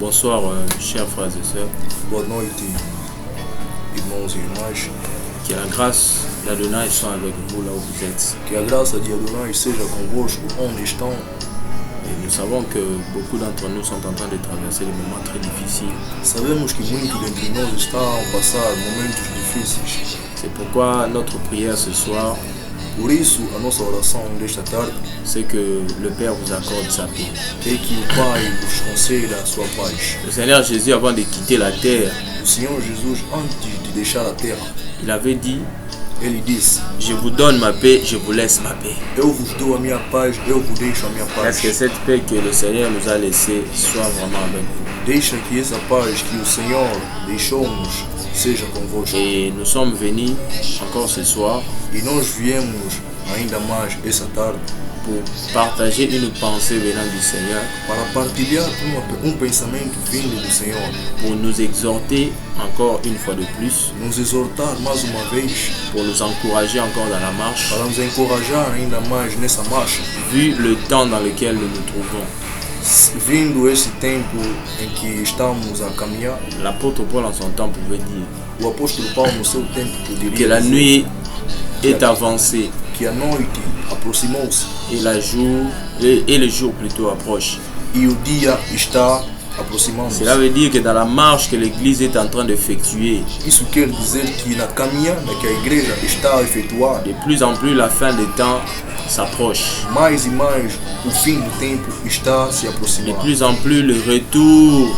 Bonsoir, chers frères et sœurs. Boa noite, irmãos e irmãs. Que la grâce d'Adonai soit avec vous là où vous êtes. Que a graça de Adonai seja convosco onde estão. Et nous savons que beaucoup d'entre nous sont en train de traverser des moments très difficiles. Sabemos que muitos dentre nós estão a passar momentos difíceis. C'est pourquoi notre prière ce soir, Por isso, a nossa oração desta tarde c'est que le Père vous accorde sa paix. é que o Pai vos conceda a sua paz. Le Seigneur Jésus, avant de quitter la terre, O Senhor Jesus, antes de deixar a terra, il avait dit: ele disse: je vous donne ma paix, je vous laisse ma paix. Eu vos dou a minha paz, eu vos deixo a minha paz. Est-ce que cette paix que le Seigneur nous a laissée soit vraiment avec vous? Deixa que essa paz que o Senhor deixou-nos seja convosco. Et nous sommes venus encore ce soir E nós viemos ainda mais essa tarde pour partager une pensée venant du Seigneur, para partilhar pensamento vindo do Senhor, pour nous exhorter encore une fois de plus, nos exortar mais uma vez, pour nous encourager encore dans la marche, para nos encorajar ainda mais nessa marcha, vu le temps dans lequel nous nous trouvons. vindo esse tempo em que estamos a caminhar. L'apôtre Paul en son temps pouvait dire O apóstolo Paulo no seu tempo que poderia la dizer nuit est avancée que a noite aproximou-se et le jour plutôt approche. e o dia está aproximando-se. Cela veut dire que dans la marche que l'Église est en train d'effectuer, Isso quer dizer que na caminhada que a igreja está a efetuar, de plus en plus la fin des temps s'approche. mais e mais o fim do tempo está a se De aproximar. plus en plus le retour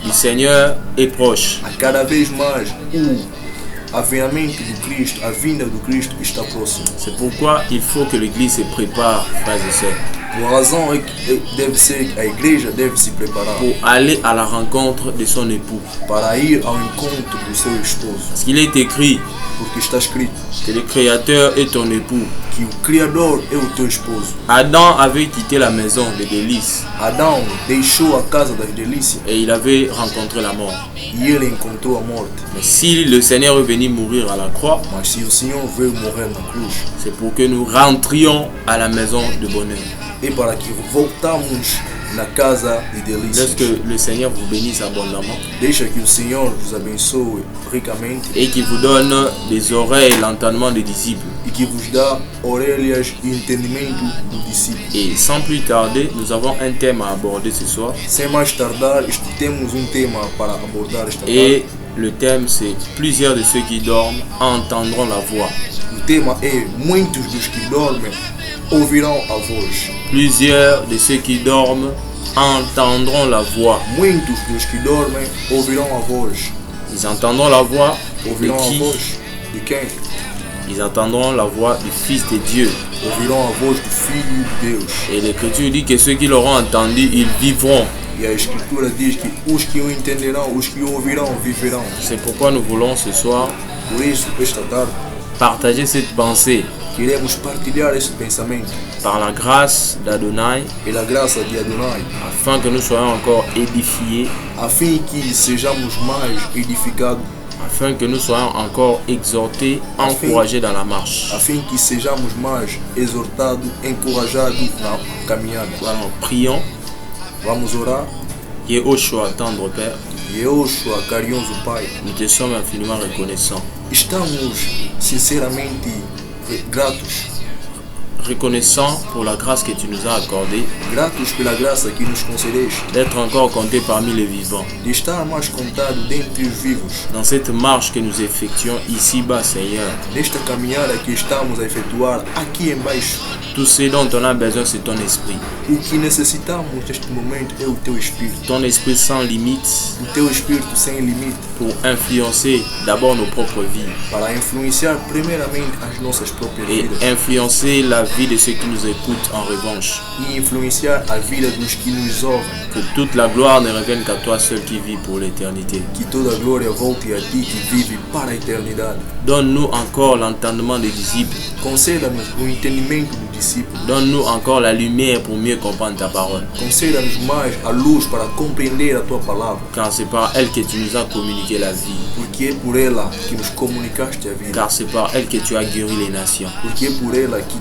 du Seigneur est proche. A cada vez mais o aviamento do Cristo, a vinda do Cristo está próximo. C'est pourquoi il faut que l'Église se prépare, frères et sœurs, Por razão é que deve ser a igreja deve se preparar pour aller à la rencontre de son époux. para ir ao encontro do seu esposo, Parce qu'il est écrit porque está escrito que le Créateur est ton époux. que o Criador é o teu esposo. Adam avait quitté la maison des délices Adão deixou a casa das delícias et il avait rencontré la mort. e ele encontrou a morte. Mais si le Seigneur est venu mourir à la croix, Mas se o Senhor veio morrer na cruz, c'est pour que nous rentrions à la maison de bonheur. é para que voltamos na casa de delícias. Laisse que le Seigneur vous bénisse abondamment Deixa que o Senhor vos abençoe ricamente et qu'il vous donne des oreilles et l'entendement des disciples. e que vos dá orelhas e entendimento do discípulo. Et sans plus tarder, nous avons un thème à aborder ce soir. Sem mais tardar, temos tema para abordar esta Et tarde. le thème c'est: plusieurs de ceux qui dorment entendront la voix. O tema é: muitos dos que dormem ouvirão a voz. Plusieurs de ceux qui dorment entendront la voix. Muitos dos que dormem ouvirão a voz. Ils entendront la voix de Ouvirão a qui? voz de quem? Ils entendront la voix du Fils de Dieu. Ouvirão a voz do Filho de Deus. Et l'Écriture dit que ceux qui l'auront entendu, ils vivront. E a Escritura diz que os que o entenderão, os que o ouvirão, viverão. C'est pourquoi nous voulons ce soir Por isso, esta tarde, partager cette pensée queremos partilhar esse pensamento par la grâce d'Adonai, pela graça de Adonai, afin que nous soyons encore édifiés, a fim que sejamos mais edificados, afin que nous soyons encore exhortés, encouragés dans la marche. a fim que sejamos mais exortados, encorajados na caminhada. Alors prions. Vamos orar. Yehoshua, tendre Père, Yehoshua, carinhoso Pai, nous te sommes infiniment reconnaissants. estamos sinceramente gratos. Reconnaissants pour la grâce que tu nous as accordée, Gratos pela graça que nos concedeste, d'être encore comptés parmi les vivants. de estar mais contado dentre os vivos, Dans cette marche que nous effectuons ici-bas, Seigneur, nesta caminhada que estamos a efetuar aqui embaixo. tout ce dont on a besoin, c'est ton esprit. O que necessitamos neste momento é o teu Espírito. Ton esprit sans limite O teu Espírito sem limite, pour influencer d'abord nos propres vies para influenciar primeiramente as nossas próprias et vidas influencer la vie de ceux qui nous écoutent en revanche. e influenciar a vida dos que nos ouvem. Que toute la gloire ne revienne qu'à toi seul qui vis pour l'éternité. Que toda a glória volte a ti que vive para a eternidade. Donne-nous encore l'entendement des disciples. Conceda-nos o entendimento do discípulo. Donne-nous encore la lumière pour mieux comprendre ta parole. Conceda-nos mais a luz para compreender a tua palavra, Car c'est par elle que tu nous as communiqué la vie. porque é por ela que nos comunicaste a vida, Car c'est par elle que tu as guéri les nations. porque é por ela que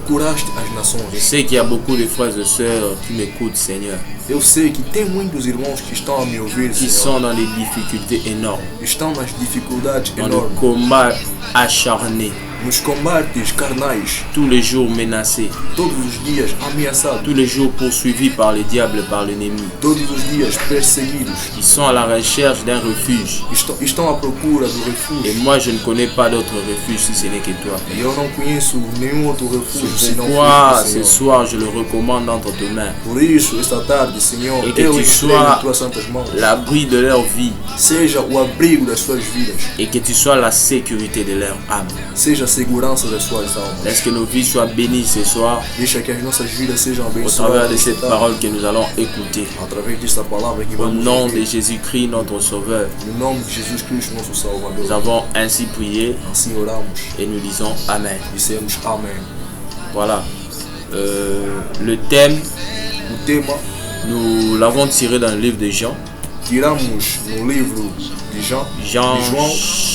curaste as Je nações. sais qu'il y a beaucoup de frères et sœurs qui m'écoutent, Seigneur, Eu sei que tem muitos irmãos que estão a me ouvir, qui Senhor. sont dans des difficultés énormes, Estão nas dificuldades dans le enormes, combat acharné, nos combates carnais, tous les jours menacés, todos os dias ameaçados, tous les jours poursuivis par le diable et par l'ennemi. todos os dias perseguidos. Ils sont à la recherche d'un refuge. Estão à procura do Et refúgio. moi, je ne connais pas d'autre refuge si ce n'est que toi. E eu não conheço nenhum outro refúgio C'est senão pourquoi tu, ce Senhor. soir, je le recommande entre tes mains. Por isso, esta tarde, Senhor, Et que eu tu entrego sois em tuas santas mãos. l'abri de leur vie Seja o abrigo das suas vidas, et que tu sois la sécurité de leur âme. seja a segurança das suas almas. Laisse que nos vies soient bénies ce soir Deixa que as nossas vidas sejam au travers abençoadas de esta cette tarde, parole que nous allons écouter. através desta palavra que Au vamos nom de ouvir. Jésus-Christ, notre Sauveur, No nome de Jesus Cristo, nosso nous Salvador. avons ainsi prié Assim oramos, et nous disons Amen. dissemos Amém. Voilà. Le thème, O tema nous l'avons tiré dans le livre de Jean. tiramos no livro de João, Jean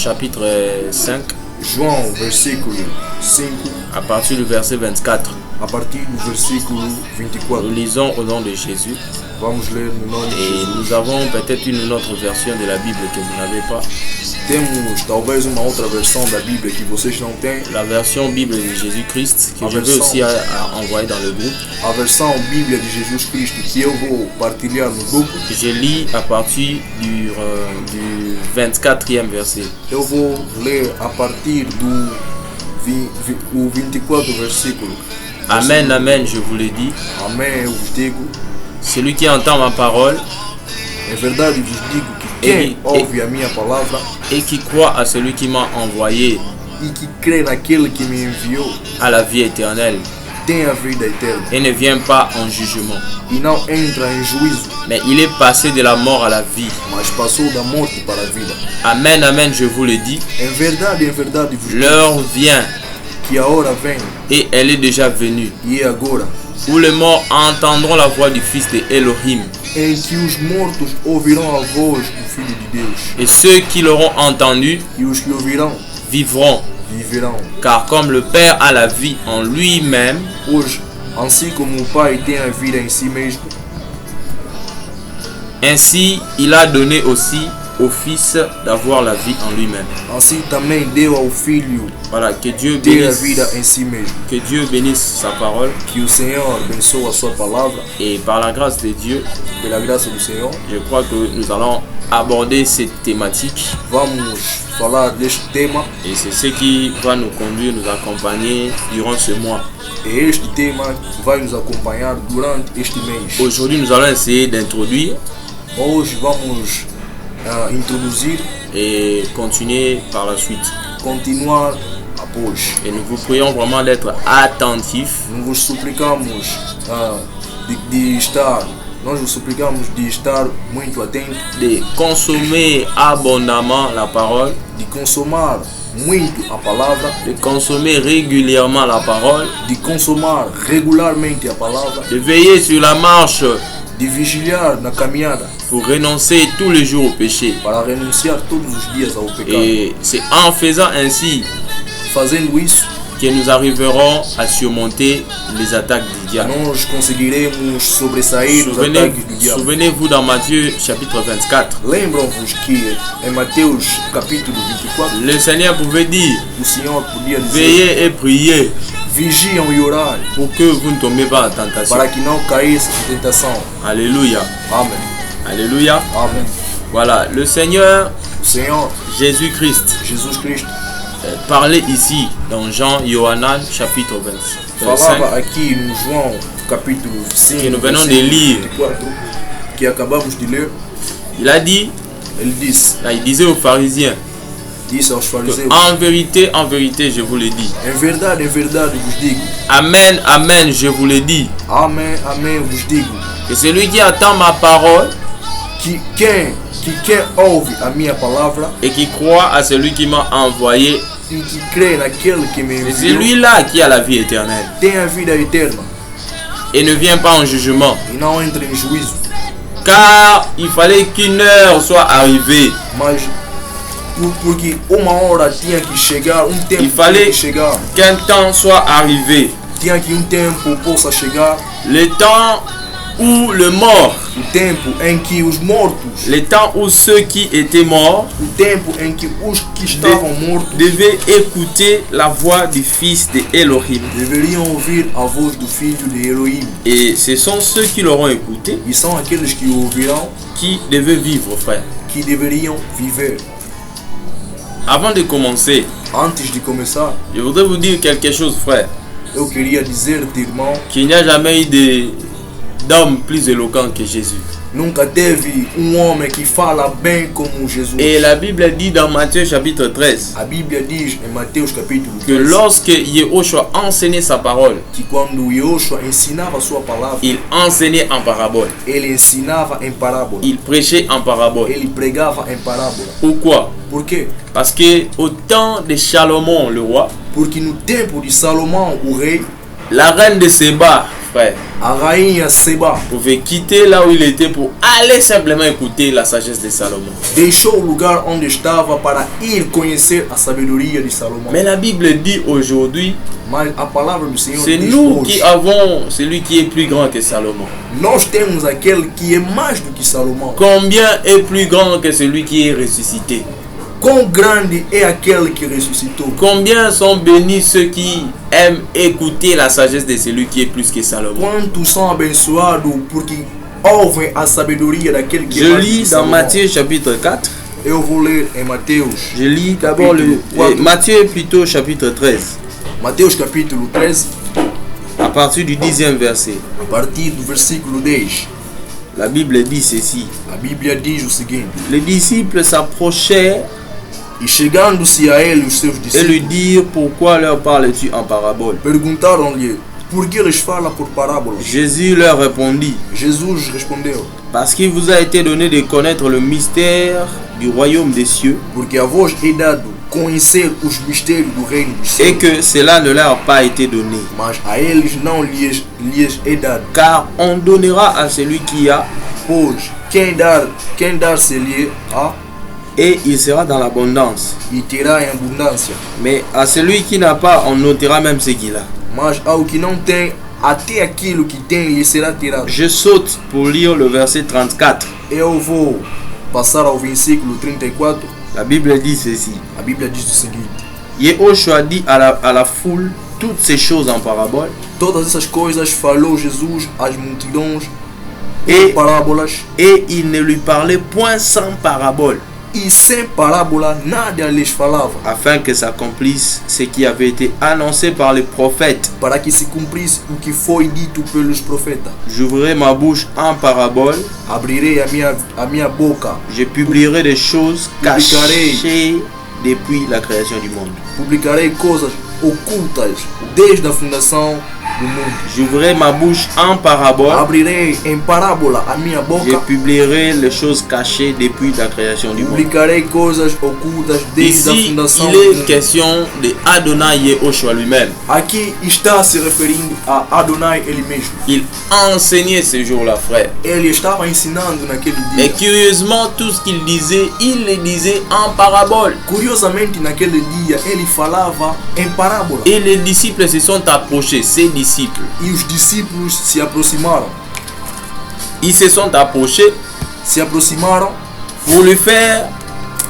chapitre 5, João, versículo 5, à partir du verset 24. a partir do versículo Nous 24. lisons au nom de Jésus. Vamos ler no nome de Et Jesus. nous avons peut-être une autre version de la Bible que vous n'avez pas. Temos talvez uma outra versão da Bíblia que vocês não têm. La version Bible de Jésus-Christ que La je vais version. aussi envoyer dans le groupe. A versão Bíblia de Jesus Cristo que eu vou partilhar no grupo. Je lis à partir du 24e verset. Eu vou ler a partir do o 24 versículo. Amen, amen, je vous le dis. Amém, eu vos digo. Celui qui entend ma parole É verdade, vos digo que quem ouve a minha palavra et qui croit à celui qui m'a envoyé e que crê naquele que me enviou a la vie éternelle tem a vida eterna et ne vient pas en jugement. e não entra em juízo, Mais il est passé de la mort à la vie. mas passou da morte para a vida. Amen, amen, je vous le dis. Em verdade, vos digo L'heure vient que a hora vem et elle est déjà venue e é agora où les morts entendront la voix du Fils de Elohim. em que os mortos ouvirão a voz do Filho de Deus Et ceux qui l'auront entendu e os que ouvirão vivront. viverão. Car comme le Père a la vie en lui-même, Hoje, assim como o Pai tem a vida em si mesmo, ainsi il a donné aussi au Fils d'avoir la vie en lui-même. assim também deu ao Filho Voilà, que Dieu ter a vida bénisse, em si mesmo. que Dieu bénisse sa parole. Que o Senhor abençoe a sua palavra, Et par la grâce de Dieu, pela graça do Senhor. je crois que nous allons aborder cette thématique. Vamos falar deste tema Et c'est ce qui va nous conduire, nous accompagner durant ce mois. e este tema vai nos acompanhar durante este mês. Aujourd'hui, nous allons essayer d'introduire Hoje vamos introduzir, et continuer par la suite. continuar após. Et nous vous prions vraiment d'être attentifs Nós vos suplicamos de estar, nós vos suplicamos de estar muito atentos, de consommer abondamment la parole, de consumar muito a palavra, de consommer régulièrement la parole, de consumar regularmente a palavra, de veiller sur la marche de vigiliar na caminhada pour renoncer tous les jours au péché. para renunciar todos os dias ao pecado. Et c'est en faisant ainsi Fazendo isso, que nous arriverons à surmonter les attaques du diable. nós conseguiremos sobressair os ataques do diabo. Souvenez-vous dans Matthieu chapitre 24, Lembram-vos que em Mateus capítulo 24, le Seigneur pouvait dire, o Senhor podia dizer: veillez et priez vigiam e orai pour que vous ne tombiez pas en tentation. para que não caísse em tentação. Alléluia. Amém. Alléluia. Amém. Voilà, le Seigneur O Senhor Jésus-Christ Jesus Cristo parlait ici dans Jean Yohanan chapitre 25 falava aqui no João capítulo 5, que nous venons de versículo lire. 24, que acabamos de ler. Il a dit, Ele disse il disait aux pharisiens, aos fariseus: en vérité, je vous le dis. em verdade vos digo. Amen, amen, je vous le dis. Amém, amém vos digo. Que celui qui attend ma parole Que quem ouve a minha palavra et qui croit à celui qui m'a envoyé, e que crê naquele que me c'est enviou celui-là qui a la vie éternelle tem a vida eterna et ne vient pas en jugement. e não entra em juízo. Car il fallait qu'une heure soit arrivée. Mas porque uma hora tinha que chegar, tempo Il fallait tinha que chegar, qu'un temps soit arrivé tinha que tempo possa chegar, le temps où le mort, o tempo em que os mortos, le temps où ceux qui étaient morts o tempo em que os que estavam mortos devaient écouter la voix du Fils de Elohim. deveriam ouvir a voz do Filho de Elohim. Et ce sont ceux qui l'auront écouté E são aqueles que o ouvirão qui devaient vivre, frère. que deveriam viver. Avant de commencer, Antes de começar, je voudrais vous dire quelque chose, frère. eu queria dizer-te, irmão, Qu'il n'y a jamais eu d'homme plus éloquent que Jésus. nunca teve homem que fala bem como Jesus. Et la Bible dit dans Matthieu chapitre 13 A Bíblia diz em Mateus capítulo que 13 lorsque Yahushua enseignait sa parole, que quando Yoshua ensinava a sua palavra, il enseignait en parabole. ele ensinava em parábola. Il prêchait en parabole. Ele pregava em parábola. Pourquoi? Por quê? Parce que au temps de Salomon, le roi, Porque no tempo de Salomão, o rei, la reine de Séba, frère, a rainha Seba pouvait quitter là où il était pour aller simplement écouter la sagesse de Salomon. deixou o lugar onde estava para ir conhecer a sabedoria de Salomão. Mais la Bible dit aujourd'hui, Mas a palavra do Senhor c'est diz nous hoje, qui avons celui qui est plus grand que Salomon. nós temos aquele que é mais do que Salomão. Combien est plus grand que celui qui est ressuscité? Quão grande é aquele que ressuscitou? Combien sont bénis ceux qui aiment écouter la sagesse de celui qui est plus que Salomon? Quantos são abençoados porque ouvem a sabedoria daquele que é Je mais do que lis dans Salomão. Matthieu chapitre 4. Eu vou ler em Mateus. Je lis d'abord Matthieu plutôt chapitre 13. Mateus capítulo 13, À partir du 10e verset. a partir do versículo 10. La Bible dit ceci. A Bíblia diz o seguinte: Les disciples s'approchèrent E chegando-se a ele os seus et lui discípulos, dirent: pourquoi leur parles-tu en parabole? perguntaram-lhe: por que eles falam por parábolas? Jésus leur répondit: Jesus respondeu: parce qu'il vous a été donné de connaître le mystère du royaume des cieux porque a vós é dado conhecer os mistérios do reino dos et céus, que cela ne leur a pas été donné. mas a eles não lhes é dado. Car on donnera à celui qui a Pois quem dar-se-lhe a et il sera dans l'abondance. e terá em abundância, Mais à celui qui n'a pas, on notera même ce qu'il a. mas ao que não tem, até aquilo que tem lhe será tirado. Je saute pour lire le verset 34. Eu vou passar ao versículo 34. La Bible dit ceci. A Bíblia diz o seguinte: Yahushua dit à la foule toutes ces choses en parabole todas essas coisas falou Jesus às multidões et, parábolas, et il ne lui parlait point sans parabole, e sem parábola nada lhes falava, afin que s'accomplisse ce qui avait été annoncé par les prophètes. para que se cumprisse o que foi dito pelos profetas. J'ouvrirai ma bouche en parabole, Abrirei a minha boca, je publierai des choses cachées depuis la création du monde. publicarei coisas ocultas desde a fundação do mundo. J'ouvrirai ma bouche en parabole, Abrirei em parábola a minha je boca, publierai les choses cachées depuis la création du monde. publicarei coisas ocultas desde a Ici, fundação il do est mundo. question de Adonai Yahushua lui-même. Aqui está se referindo a Adonai ele mesmo. Il enseignait ce jour-là, frère. Ele estava ensinando naquele Et dia. curieusement, tout ce qu'il disait, il le disait en parabole. Curiosamente, naquele dia, ele falava em parábola. Et les disciples se sont approchés, ses disciples. E os discípulos se aproximaram. Ils se sont approchés Se aproximaram pour lui faire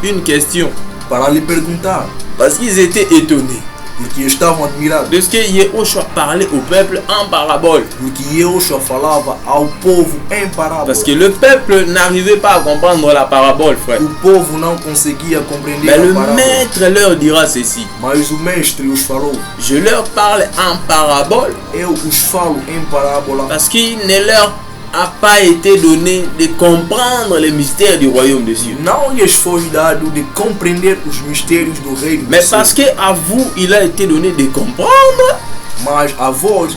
une question. para lhe perguntar, Parce qu'ils étaient étonnés porque estavam admirados. de ce que Yahushua parlait au peuple en parabole. Porque Yoshua falava ao povo em parábola. Parce que le peuple n'arrivait pas à comprendre la parabole, frère. O povo não conseguia compreender Mais a le parábola. maître leur dira ceci. Mas o mestre os falou: Je leur parle en parabole eu os falo em parábola, parce qu'il ne leur a pas été donné de comprendre les mystères du royaume des cieux. não lhes foi dado de compreender os mistérios do reino Mais dos parce céus. qu'à vous, il a été donné de comprendre. Mas a vós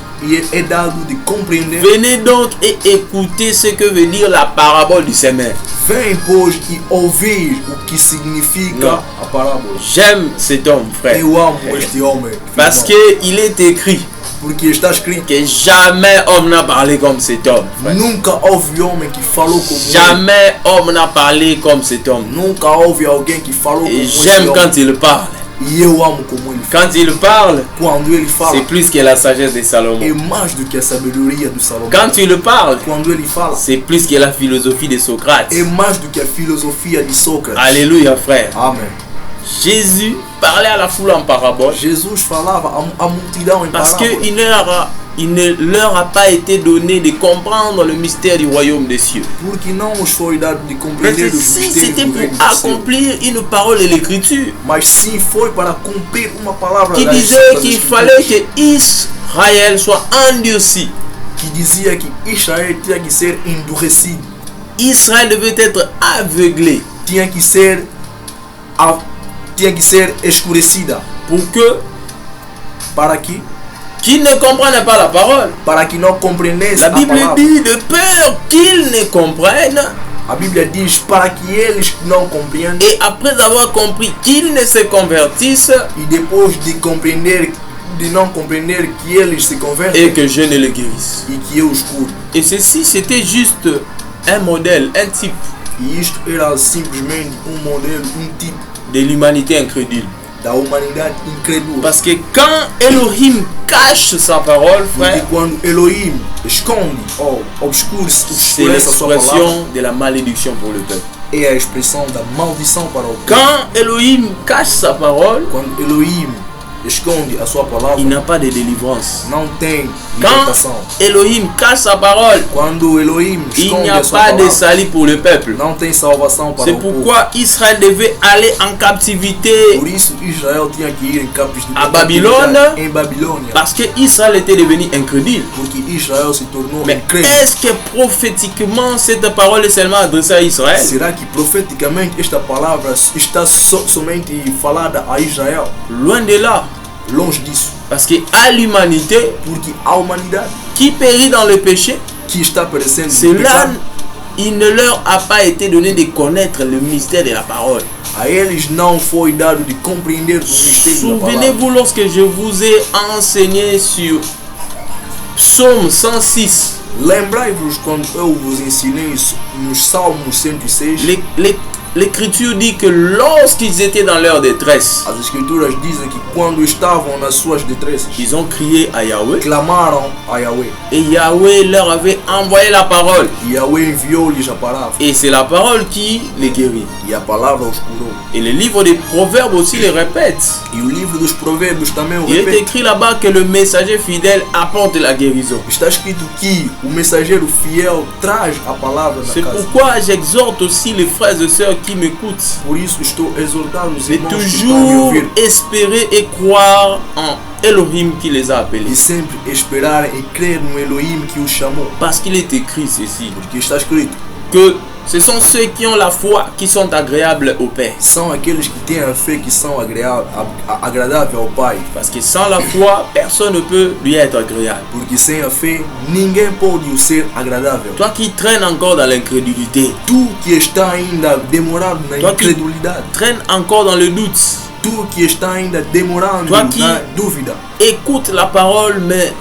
é dado de compreender. Venez donc et écoutez ce que veut dire la parabole du semeur. Vem, pois, e ouvir o que significa Não. a parábola. J'aime cet homme, frère. Eu amo este homem. Parce irmão, qu'il est écrit porque está escrito: que jamais homme n'a parlé comme cet homme, frère. nunca houve homem que falou como ele. Jamais homme n'a parlé comme cet homme. Nunca houve alguém que falou como Et este j'aime homem. quand il parle. E eu amo como ele fala. Quand il parle, Quando ele fala, c'est plus que la sagesse de é Salomon. mais do que a sabedoria do Salomão. Quand il parle, Quando ele fala, c'est plus que la philosophie de Socrate. é mais do que a filosofia de Sócrates. Alléluia, frère. Amém. Jésus parlait à la foule en parabole Jesus falava a multidão em parce parábola. qu'il ne leur a pas été donné de comprendre le mystère du royaume des cieux. Porque não os foi dado de Mais compreender os si mistérios c'était do reino pour do céu. accomplir une parole de l'écriture Mas sim foi para cumprir uma palavra qui das disait das qu'il Escrituras, fallait que Israël soit endurci. que dizia que Israel tinha que ser endurecido, Israël devait être aveuglé tinha que ser escurecida, pour que para que qu'ils ne comprennent pas la parole. não compreendesse La a Bible palavra. dit de peur qu'ils ne comprennent A Bíblia diz para que eles não compreendam et après avoir compris qu'ils ne se convertissent e depois de compreender, de não compreender que eles se et convertem que je ne le guérisse. e que eu os curo. Et ceci, c'était juste un modèle, un type E isto era simplesmente modelo, tipo de l'humanité incrédule. da humanidade incrédula. Parce que quand Elohim cache sa parole, Porque frère, quando Elohim esconde ou obscurece c'est a sua palavra, l'expression de la malédiction pour le peuple. é a expressão da maldição para o povo. Quand Elohim cache sa parole, Quando Elohim esconde a sua palavra, il n'a pas de délivrance. não tem Quand libertação. Elohim cache sa parole, Quando Elohim il esconde n'y a a sua pas de palavra, salut pour le peuple. não tem salvação para C'est o povo. pourquoi Israël devait aller en captivité Por isso Israel tinha que ir em campos de A Babilônia, em Babilônia, parce que Israël était devenu incrédule. porque Israel se tornou Mais incrédulo. est-ce que prophétiquement cette parole est seulement adressée à Israël? Será que profeticamente esta palavra está somente falada a Israel? Loin de là. Longe disso, Parce que à l'humanité porque a humanidade qui périt dans le péché, que está perecendo no cela, pecado, il ne leur a pas été donné de connaître le mystère de la parole. a eles não foi dado de compreender o mistério da palavra. Souvenez-vous lorsque je vous ai enseigné sur Psaume 106, Lembrai-vos quando eu vos ensinei nos Salmos 106, l'écriture dit que lorsqu'ils étaient dans leur détresse, as escrituras dizem que quando estavam nas suas detressas, ils ont crié à Yahweh clamaram a Yahweh. et Yahweh leur avait envoyé la parole. E Yahweh enviou-lhes a palavra. Et c'est la parole qui les guérit. E a palavra os curou. Et le livre des Proverbes aussi le répète. E o livro dos Provérbios também o Il est repete. écrit là-bas que le messager fidèle apporte la guérison. Está escrito que o mensageiro fiel traz a palavra na C'est casa. pourquoi j'exhorte aussi les frères et sœurs qui m'écoutent Por isso estou a exortar os de irmãos que estão a me toujours ouvir espérer et croire en Elohim qui les a e appelés. sempre esperarem e crer no Elohim que os chamou. Parce qu'il est écrit ceci, Porque está escrito, que ce sont ceux qui ont la foi qui sont agréables au Père. são aqueles que têm a fé que são agradáveis ao Pai. Parce que sans la foi, personne ne peut lui être agréable. Porque sem a fé, ninguém pode o ser agradável. Toi qui traînes encore dans l'incrédulité, Tu que está ainda demorado na Toi que- incredulidade, traînes encore dans le doute, tu que está ainda demorando Toi que- na dúvida, écoute la parole mais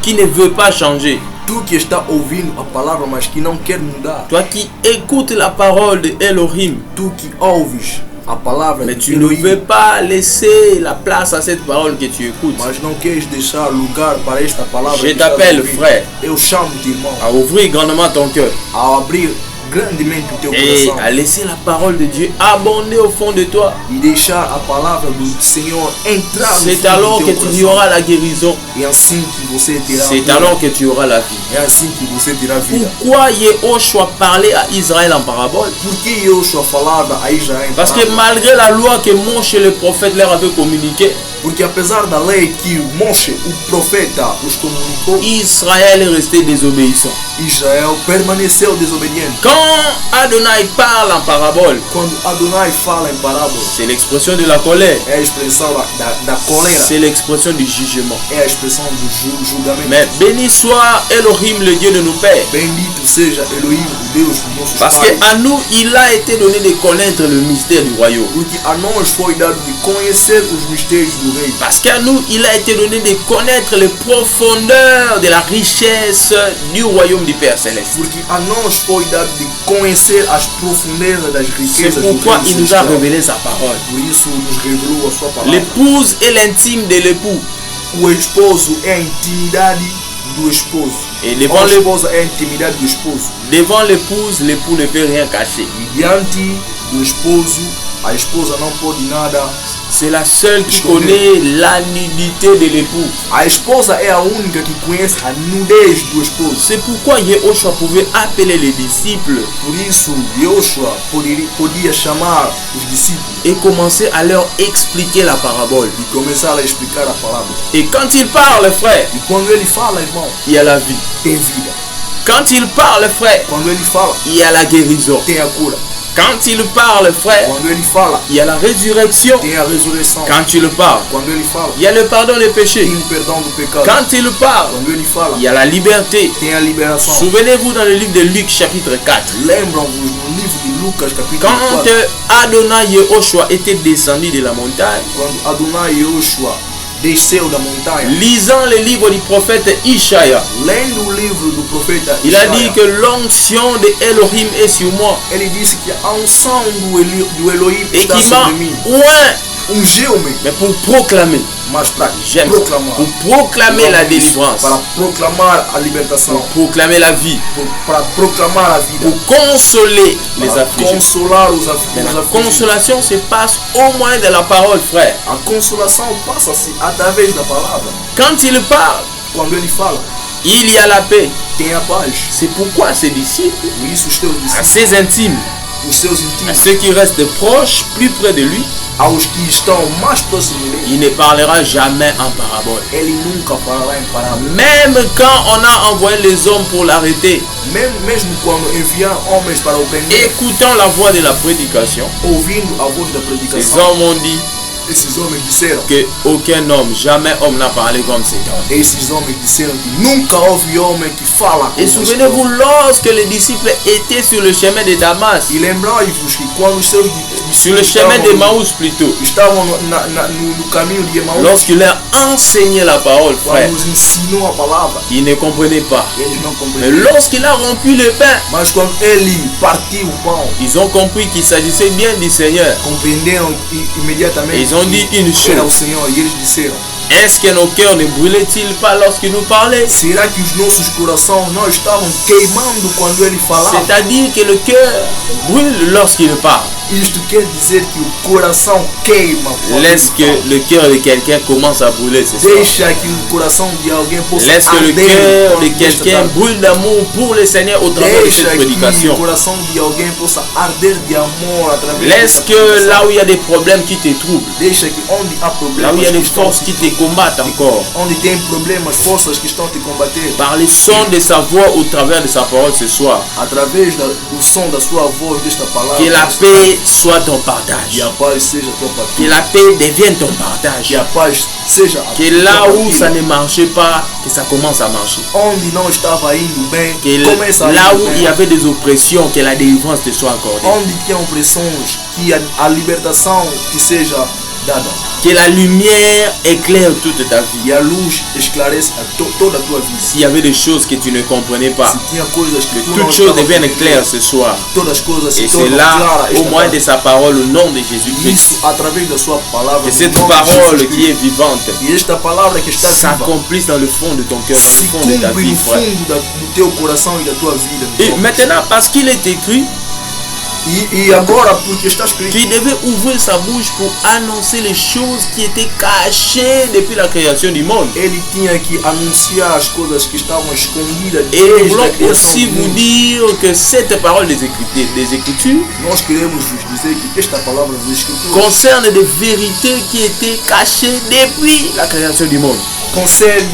qui ne veut pas changer. tu que está ouvindo a palavra mas que não quer mudar, Toi qui écoutes la parole de Elohim, tu que ouves a palavra mais de tu ne veux Elohim, pas laisser la place à cette parole que tu écoutes, mas não queres deixar lugar para esta palavra. Je que estás a t'appelle, ouvir. frère. Eu chamo-te, irmão, à ouvrir grandement ton cœur a abrir grandemente o teu et coração à laisser la parole de Dieu abonder au fond de toi. e deixar a palavra do Senhor entrar no C'est fundo alors do que teu tu y coração. auras la guérison. É assim que você terá C'est vida. alors que tu auras la vie. É assim que você terá vida. Pourquoi Yehoshua parlait à Israël en parabole? Por que Yoshua falava a Israel? Parce que malgré la loi que Moshe le prophète leur avait communiquée, Porque apesar da lei que Moshe, o profeta, os comunicou, Israël est resté désobéissant. Israel permaneceu desobediente. Quand Adonai parle en parabole, Quando Adonai fala em parábola, c'est l'expression de la colère, é a expressão da cólera, c'est l'expression du jugement. é a expressão do julgamento. Mais béni soit Elohim, le Dieu de nos pères. Bendito seja Elohim, o Deus dos nossos Parce pais. qu'à nous, il a été donné de connaître le mystère du royaume. Porque a nós foi dado de conhecer os mistérios do reino. Parce qu'à nous, il a été donné de connaître les profondeurs de la richesse du royaume du Père Céleste. Porque a nós foi dado de conhecer as profundezas das C'est riquezas do pourquoi reino il nous a celestial. révélé sa parole. Por isso nos revelou a sua palavra. L'épouse est l'intime de l'époux. O esposo é a intimidade do esposo. Et A esposa é a intimidade do esposo. devant l'épouse, l'époux ne peut rien cacher. E diante do esposo, a esposa não pode nada. C'est la seule qui connaît la nudité de l'époux. A esposa é a única que conhece a nudez do esposo. C'est pourquoi Yehoshua pouvait appeler les disciples Por isso, Yoshua podia chamar os discípulos et commencer à leur expliquer la parabole. e começar a explicar a palavra. Et quand il parle, frère, E quando ele fala, irmão, il y a la vie. tem vida. Quand il parle, frère, Quando ele fala, il y a la guérison. tem a cura. Quand il parle, frère, Quando ele fala, il y a la résurrection. tem a ressurreição. Quand il parle, Quando ele fala, il y a le pardon des péchés. tem o perdão do pecado. Quand il parle, Quando ele fala, il y a la liberté. tem a liberação. Souvenez-vous dans le livre de Luc chapitre 4. Lembram-vos no livro de Lucas, capítulo Quand 4, Adonai Yehoshua était descendu de la montagne, quando Adonai Yoshua desceu da montanha, lisant le livre du prophète Ishaïa, lendo o livro do profeta il a Isaia, dit que l'onction de Elohim est sur moi ele disse que a unção do Elohim et está qui m'a sobre mim. oint, Ungiu-me, mais pour proclamer, mas para j'aime ça, proclamar. pour proclamer la délivrance, Para proclamar a libertação. pour proclamer la vie, Para proclamar a vida. pour consoler les Para affligés. consolar os Mais la afligidos. consolation se passe au moins de la parole, frère. A consolação passa-se através da palavra. Quand il parle, Quando ele fala, il y a la paix. tem a paz. C'est pourquoi ses disciples, Por isso os teus à discípulos, ses intimes, os seus à intimos, ceux qui restent proches, plus près de lui, aos que estão mais próximos dele, il ne parlera jamais en parabole. ele nunca falará em parábola. Même quand on a envoyé les hommes pour l'arrêter, Mesmo quando enviaram homens para o prender, écoutant la voix de la prédication, ouvindo a voz da les predicação, hommes ont dit esses homens disseram, que aucun homme, jamais homme n'a parlé comme cet homme. esses homens disseram que nunca houve homem que fala Et como souvenez-vous, lorsque les disciples étaient sur le chemin de Damas, E lembrai-vos que quando os seus sur le chemin de Maús plutôt, estavam no caminho de Emaús, lorsqu'il leur enseignait la parole, frère, quando nos ensinou a palavra, ils ne comprenaient pas. eles não Mais compreendiam. lorsqu'il a rompu le pain, Mas quando ele partiu o pão, ils ont compris qu'il s'agissait bien du Seigneur. compreenderam imediatamente Ils ont dit une que era o chose. Senhor. E eles disseram, Est-ce que nos cœurs ne brûlaient-ils pas lorsqu'il nous parlait? será que os nossos corações não estavam queimando quando ele falava? C'est-à-dire que le cœur brûle lorsqu'il parle. Isto quer dizer que o coração queima quando Laisse ele que fala. le cœur de quelqu'un commence à brûler ce soir. Deixa que o coração de alguém possa Laisse que le arder cœur de quando esta quelqu'un tarde. brûle d'amour pour le Seigneur au travers de Deixa cette que o prédication. coração de alguém possa arder de amor através Laisse desta que predicação. là où il y a des problèmes qui te troublent, Deixa que onde há là problemas où il y a que des estão forces qui te combattent encore, onde tem problemas, forças que estão te combater, par le son de sa voix au travers de sa parole ce soir, através do som da sua voz, desta palavra, que la paix soit ton partage. que a paz seja a tua Que partilha, la paix devienne ton partage. que a paz seja a Que tua là où partilha. ça ne marchait pas, que ça commence à marcher. Onde não estava indo bem, Que começa a ir là où bem. il y avait des oppressions, que la délivrance te soit accordée. Onde tinha opressões, que a libertação te seja dada. Que la lumière éclaire toute ta vie. E a luz esclarece toda a tua vida. S'il y avait des choses que tu ne comprenais pas, Se tinha coisas que que tu não toutes choses estava deviennent compreendendo, claires ce soir. todas as coisas Et se c'est tornam là, claras au esta moyen tarde. de sa parole, au nom de Jésus-Christ, Isso através da sua palavra. que no cette nome de parole Jesus qui est Cristo. vivante E esta palavra que está viva s'accomplisse dans le fond de ton cœur, dans se le fond de ta cumpre vie, no frère. fundo do teu coração e da tua vida. no Et nome de maintenant, parce qu'il est écrit E agora, porque está escrito, qu'il devait ouvrir sa bouche pour annoncer les choses qui étaient cachées depuis la création du monde. ele tinha que anunciar as coisas que estavam escondidas Et nous desde a voulons criação aussi do vous mundo. dire que cette parole des Écritures Nós queremos vos dizer que esta palavra das Escrituras concerne des vérités qui étaient cachées depuis la création du monde. concerne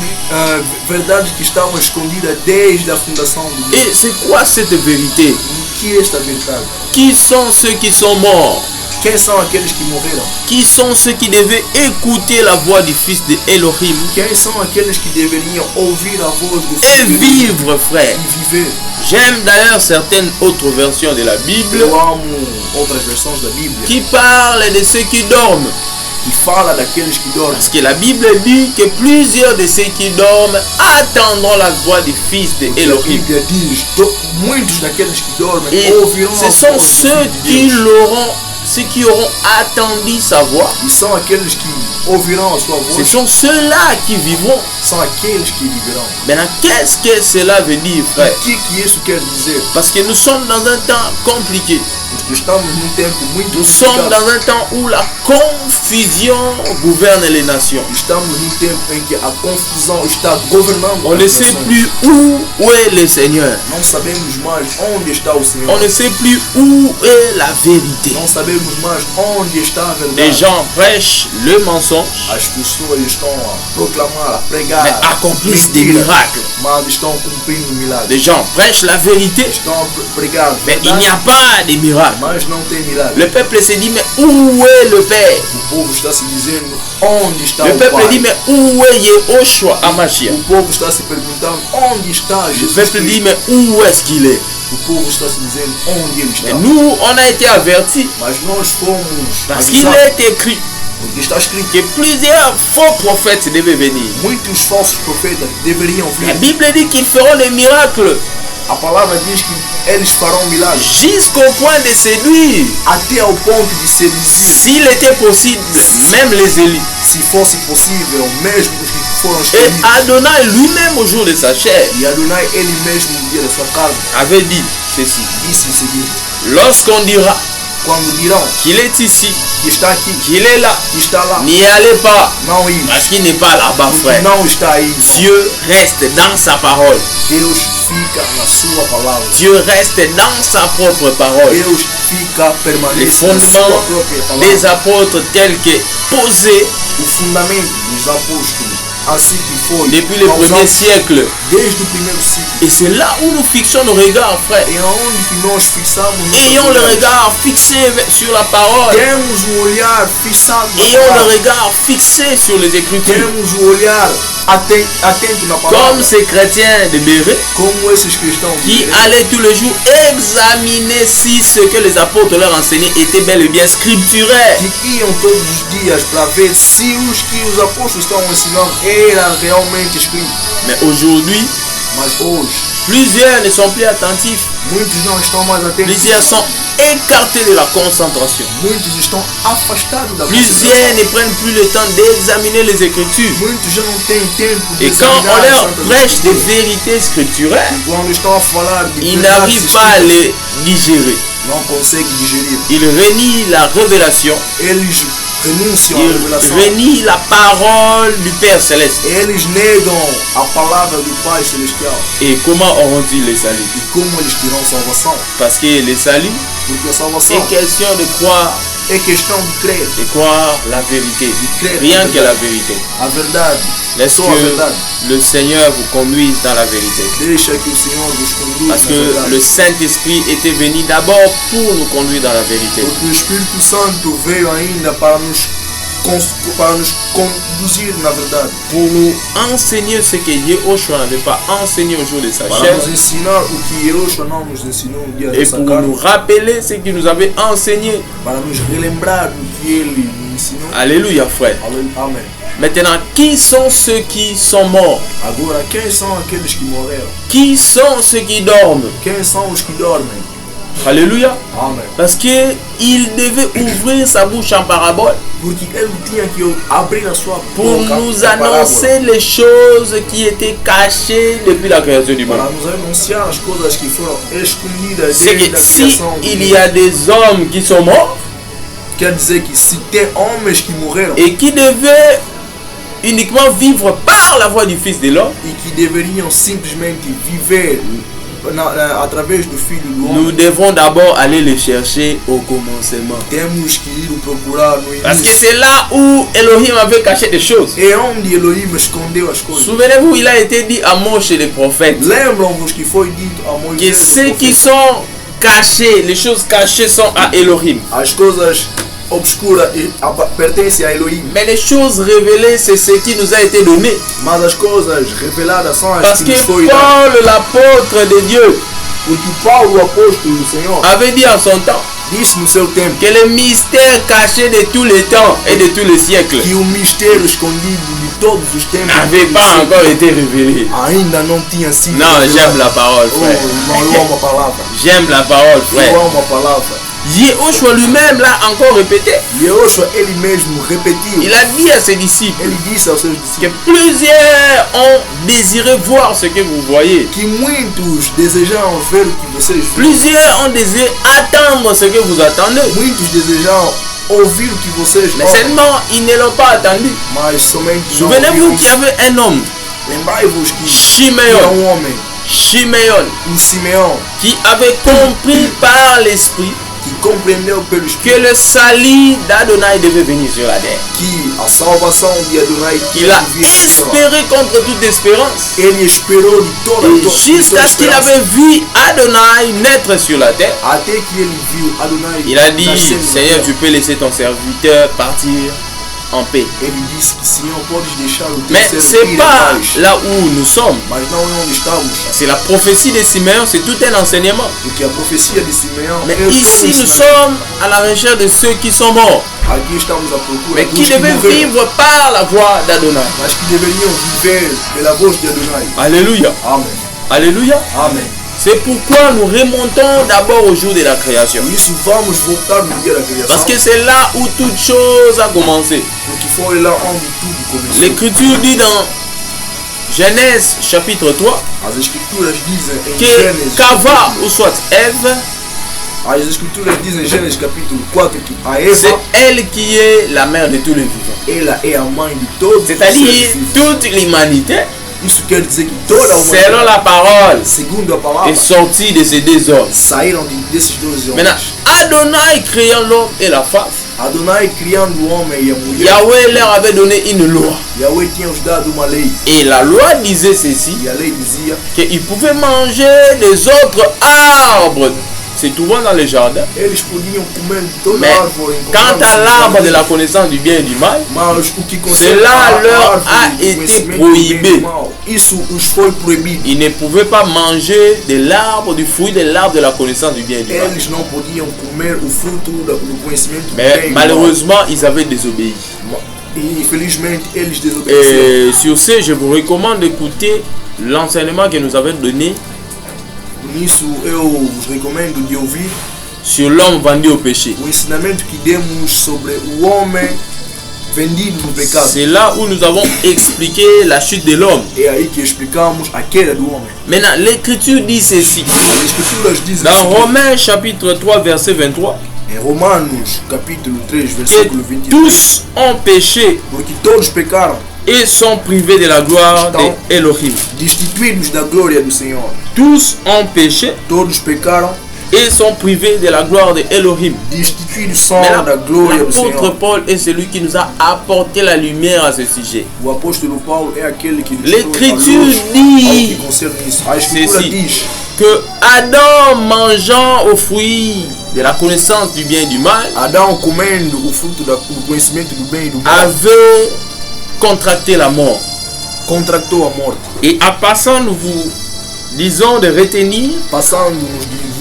verdades que estavam escondidas desde a fundação do mundo. Et c'est quoi cette vérité? O que é esta verdade? Qui sont ceux qui sont morts? Quem são aqueles que morreram? Qui sont ceux qui devaient écouter la voix du Fils de Elohim Quem são aqueles que deveriam ouvir a voz do et Filho vivre, frère? e viver? J'aime d'ailleurs certaines autres versions de la Bible Eu amo outras versões da Bíblia qui parlent de ceux qui dorment. que fala daqueles que dormem. Parce que la Bible dit que plusieurs de ceux qui dorment attendront la voix du Fils de Porque a Elohim. Bíblia diz, muitos daqueles que dormem Et ouvirão ce a sont voz do ceux Filho de qui Deus. ceux qui auront attendu sa voix. E são aqueles que ouvirão a sua Ce voz, sont ceux-là qui vivront. são aqueles que viverão. Maintenant, qu'est-ce que cela veut dire, O frère? que isso quer dizer? Parce que nous sommes dans un temps compliqué. Porque estamos num tempo muito Nous sommes complicado. dans un temps où la confusion gouverne les nations. Estamos num tempo em que a confusão está governando On ne as sait nações. plus où est le Seigneur. Não sabemos mais onde está o Senhor. On ne sait plus où est la vérité. Não sabemos mais onde está a Les verdade. gens prêchent le mensonge, As pessoas estão a proclamar, a pregar, mais accomplissent des mentiras, miracles. mas estão cumprindo milagres. Les gens prêchent la vérité, Estão a pregar mais il verdade, n'y a pas de miracle. mas não tem milagre. Le peuple se dit, mais où est le Père? O povo está se dizendo onde está Le o peuple dit, Pai. mais où est Yehoshua Hamashiach? O povo está se perguntando onde está Le Jesus peuple dit, Cristo. mais où est-ce qu'il est? O povo está se dizendo onde ele Mais está. nous, on a été avertis, Mas nós fomos parce qu'il avisados, est écrit porque está escrito que plusieurs faux prophètes devaient venir. muitos falsos profetas deveriam La vir. Bible dit qu'ils feront des miracles A palavra diz que eles farão milagres jusqu'au point de séduire. até ao ponto de seduzir. S'il était possible, même les élites. Se fosse possível, mesmo os que foram Et escolhidos. Adonai lui-même au jour de sa chair E Adonai, ele mesmo no dia da sua carne, avait dit ceci. disse o seguinte: Lorsqu'on dira quando dirão qu'il est ici, que está aqui, qu'il est là, que está lá, n'y allez pas, não ir, parce qu'il n'est pas là-bas, frère. não está aí. Dieu reste dans sa parole. Deus fica na sua palavra. Dieu reste dans sa propre parole. Deus fica Les permanece na sua fondements própria palavra. des apôtres tels que posés O fundamento dos apóstolos, assim que foi depuis le causado premier siècle. desde o primeiro ciclo. Et c'est là où nous fixons nos regards, frère. E aonde que nós fixamos nossos Ayons le olhares. regard fixé sur la parole. Temos o olhar fixado na Ayons le palavra. regard fixé sur les Écritures. Temos o olhar atento na palavra. Comme ces chrétiens de Béret Como esses cristãos qui allaient tous les jours examiner si ce que les apôtres leur enseignaient était bel et bien scripturaire. que iam todos os dias para ver se os que os apóstolos estavam ensinando era realmente escrito. Mais aujourd'hui, Mas hoje, plusieurs ne sont plus attentifs. muitos não estão mais atentos. Plusieurs sont écartés de la concentration. Muitos estão afastados da Plusieurs concentração. ne prennent plus le temps d'examiner les Écritures. Muitos já não têm tempo de Et quand on examinar leur as Santas prêche des Escrituras. vérités scripturaires, Quando estão a falar de ils verdades n'arrivent pas à escritas, les digérer. não conseguem digerir. Ils renient la révélation. Eles renunciam à Ils revelação. renient la parole du Père Céleste. Eles negam a palavra do Pai Celestial. Et comment auront-ils le salut? E como eles terão salvação? Parce que le salut Porque a salvação est question de croire, é questão de crer. de croire la vérité. crer Rien na que la verdade. vérité. A verdade, Laisse só a verdade. que le Seigneur vous conduise dans la vérité. Deixa que o Senhor vos conduz Parce na que verdade. le Saint-Esprit était venu d'abord pour nous conduire dans la vérité. Porque o Espírito Santo veio ainda para nos conduzir na verdade. Pour nous enseigner ce que Yehoshua n'avait pas enseigné au jour de sa Para chair. nos ensinar o que Yehoshua não nos ensinou no dia Et dessa pour carne. nous rappeler ce qu'il nous avait enseigné. Para nos relembrar do que Ele nos ensinou. Alléluia, frère. Amém. Maintenant, qui sont ceux qui sont morts? Agora, quem são aqueles que morreram? Qui sont ceux qui dorment? Quem são os que dormem? Alléluia. Amém. Parce que il devait ouvrir sa bouche en parabole Porque ele tinha que abrir a sua pour boca nous em parábola, annoncer les choses qui étaient cachées depuis la création du monde. para nos anunciar as coisas que foram escondidas C'est desde que a si criação do il mundo. y a des hommes qui sont morts Quer dizer que se tem homens que morreram et qui devaient uniquement vivre par la voix du Fils de l'homme, e que deveriam simplesmente viver através do Filho do nous Homem, devons d'abord aller les chercher au commencement. temos que ir o procurar no Parce que início. c'est là où Elohim avait caché des choses. É onde Elohim escondeu as coisas. Souvenez-vous, il a été dit à Moshe le prophète Lembram-vos que foi dito a que Moisés, ceux o qui profeta, sont cachés, les choses cachées sont à Elohim. as coisas obscuras pertencem a Elohim, Mais les choses révélées, c'est ce qui nous a été donné. mas as coisas reveladas são as Parce que que nos foi dado. Paul, l'apôtre de Dieu, Porque Paulo, o apóstolo do Senhor, avait dit en son temps disse no seu tempo que le mystère caché de tous les temps et de tous les siècles que o mistério escondido de todos os tempos n'avait pas encore été révélé. ainda não tinha sido. Non, j'aime la parole, frère. Não, eu amo a palavra. J'aime la parole, frère. Eu amo a palavra. Yehoshua lui-même l'a encore répété. Yehoshua ele mesmo repetiu. Il a dit à ses disciples Ele disse aos seus que discípulos plusieurs ont désiré voir ce que vous voyez. que muitos desejaram ver o que vocês veem. Plusieurs ont désiré attendre ce que vous attendez. Muitos desejaram ouvir o que vocês Mais ouvem, seulement, ils ne l'ont pas attendu. mas somente não Souvenez-vous ouviram qu'il y isso. avait un homme, Lembrai-vos que Chiméon, homem, Chiméon, Simeão, qui avait compris par l'esprit que compreendeu pelo que Espírito le salut d'Adonai devait venir sur la terre. que a salvação de Adonai Il a tinha vindo sobre nós. espéré contre toute espérance. Ele esperou de toda Et jusqu'à ce qu'il avait vu Adonai naître sur la terre, até que ele viu Adonai il a dit, nascendo na Seigneur, terra. tu peux laisser ton serviteur partir en paix. Ele disse que Senhor, podes deixar o teu Mais servo c'est ir em pas paz. là où nous sommes. Mas não é onde estamos, C'est la prophétie de Siméon, c'est tout un enseignement. porque a profecia de Simeão Mais é todo ici, nous ensinamento. sommes à la recherche de ceux qui sont morts, Aqui estamos à procura mais dos qui que devaient morreram, vivre par la voix d'Adonai. mas que deveriam viver pela voz de Adonai. Alléluia. Amém. Alléluia. Amém. C'est pourquoi nous remontons d'abord au jour de la création. Por isso vamos voltar no dia da criação, Parce que c'est là où toute chose a commencé. porque foi lá onde tudo começou. L'Écriture dit dans Genèse chapitre 3 As escrituras dizem em que Gênesis, Cava, ou soit Ève, as escrituras dizem em Gênesis capítulo 4 que a c'est Eva, elle qui est la mère de tous les vivants. ela é a mãe de todos os seres C'est-à-dire vivos. toute l'humanité, Isso quer dizer que toda a selon humanidade, la parole, segundo a est palavra, sortie de ces deux hommes. saíram desses dois Maintenant, homens. Adonai créant l'homme et la femme, Adonai criando o homem e a mulher, Yahweh leur avait donné une loi. Yahweh tinha os dado uma lei, Et la loi disait ceci, e a lei dizia qu'ils pouvaient manger des autres arbres se trouvant dans les jardins. eles podiam comer de toda Mais árvore quant encontrada à no l'arbre jardim. de la connaissance du bien et du mal, Mas o que concerne cela a leur árvore a do été conhecimento do bem e prohibé. do mal, isso os foi proibido. ils ne pouvaient pas manger de l'arbre, du fruit de l'arbre de la connaissance du bien et du mal. Eles não podiam comer o fruto do conhecimento do bem Mais e do mal. malheureusement, ils avaient désobéi. E infelizmente eles desobedeceram. Et sur ce, je vous recommande d'écouter l'enseignement que nous avons donné Nisso eu vos recomendo de ouvir sur l'homme vendu au péché. o ensinamento que demos sobre o homem vendido no pecado. C'est là où nous avons expliqué la chute de l'homme. É aí que explicamos a queda do homem. Maintenant, l'Écriture dit ceci. As escrituras dizem Dans o seguinte, Romains chapitre 3, verset 23, em Romanos capítulo 3 que versículo 23, tous ont péché porque todos pecaram, et sont privés de la gloire de Elohim. destituídos da glória do Senhor. Tous ont péché Todos pecaram, et sont privés de la gloire de Elohim. destituídos são Mais da glória do l'apôtre Senhor. Paul est celui qui nous a apporté la lumière à ce sujet. O apóstolo Paulo é aquele que nos L'Écriture trouxe a luz ao dit que concerne isso. A escritura ceci, diz que Adam, mangeant au fruit de la connaissance du bien et du mal, Adão comendo o fruto do conhecimento do bem e do mal, avait contracté la mort. contractou a morte. Et en passant, nous vous disons de retenir Passando,